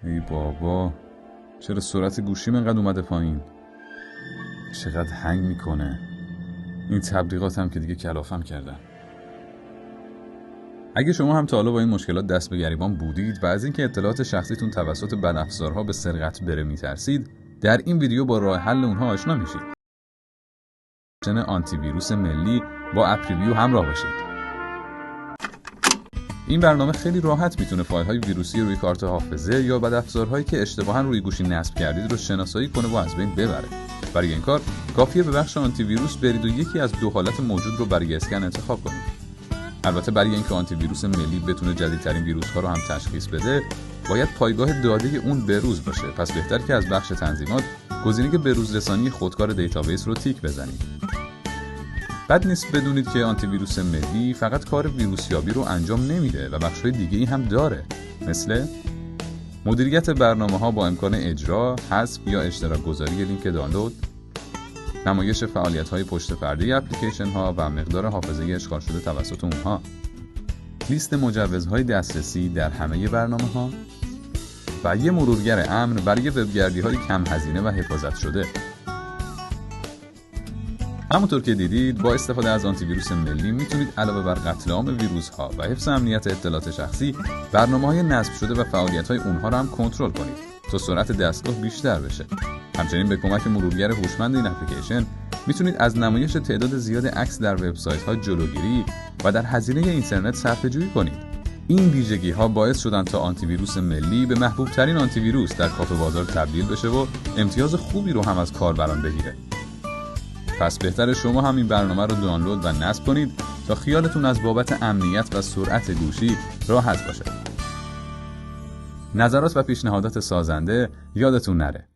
ای بابا، چرا سرعت گوشیم انقدر اومده پایین؟ چقدر هنگ میکنه. این تبلیغات هم که دیگه کلافم کردن. اگه شما هم تا حالا با این مشکلات دست به گریبان بودید و از اینکه اطلاعات شخصیتون توسط بدافزارها به سرقت بره میترسید، در این ویدیو با راه حل اونها آشنا میشید. آنتی ویروس ملی با اپریویو همراه باشید. این برنامه خیلی راحت میتونه فایل‌های ویروسی روی کارت حافظه یا بدافزارهایی که اشتباهاً روی گوشی نصب کردید رو شناسایی کنه و از بین ببره. برای این کار کافیه به بخش آنتی ویروس برید و یکی از دو حالت موجود رو برای اسکن انتخاب کنید. البته برای اینکه آنتی ویروس ملی بتونه جدیدترین ویروس‌ها رو هم تشخیص بده، باید پایگاه داده اون بروز باشه. پس بهتر که از بخش تنظیمات گزینه بروز رسانی خودکار دیتابیس رو تیک بزنید. بد نیست بدونید که آنتی ویروس ملی فقط کار ویروسیابی رو انجام نمیده و بخش‌های دیگه‌ای هم داره، مثل مدیریت برنامه‌ها با امکان اجرا، حذف یا اشتراک گذاری لینک دانلود، نمایش فعالیت‌های پشت پرده اپلیکیشن‌ها و مقدار حافظه اشغال شده توسط اونها، لیست مجوزهای دسترسی در همه برنامه‌ها و یه مرورگر امن برای وبگردی‌های کم هزینه و حفاظت شده. همونطور که دیدید، با استفاده از آنتی ویروس ملی میتونید علاوه بر قتل عام ویروس‌ها و حفظ امنیت اطلاعات شخصی، برنامه‌های نصب شده و فعالیت‌های اونها رو هم کنترل کنید تا سرعت دستگاه بیشتر بشه. همچنین به کمک مرورگر هوشمند این اپلیکیشن میتونید از نمایش تعداد زیاد عکس در وبسایت‌ها جلوگیری و در هزینه اینترنت صرفه‌جویی کنید. این ویژگی‌ها باعث شدن تا آنتی ویروس ملی به محبوب ترین آنتی ویروس در کاف بازار تبدیل بشه و امتیاز خوبی رو هم از کاربران بگیره. پس بهتره شما هم این برنامه رو دانلود و نصب کنید تا خیالتون از بابت امنیت و سرعت گوشی راحت باشه. نظرات و پیشنهادات سازنده یادتون نره.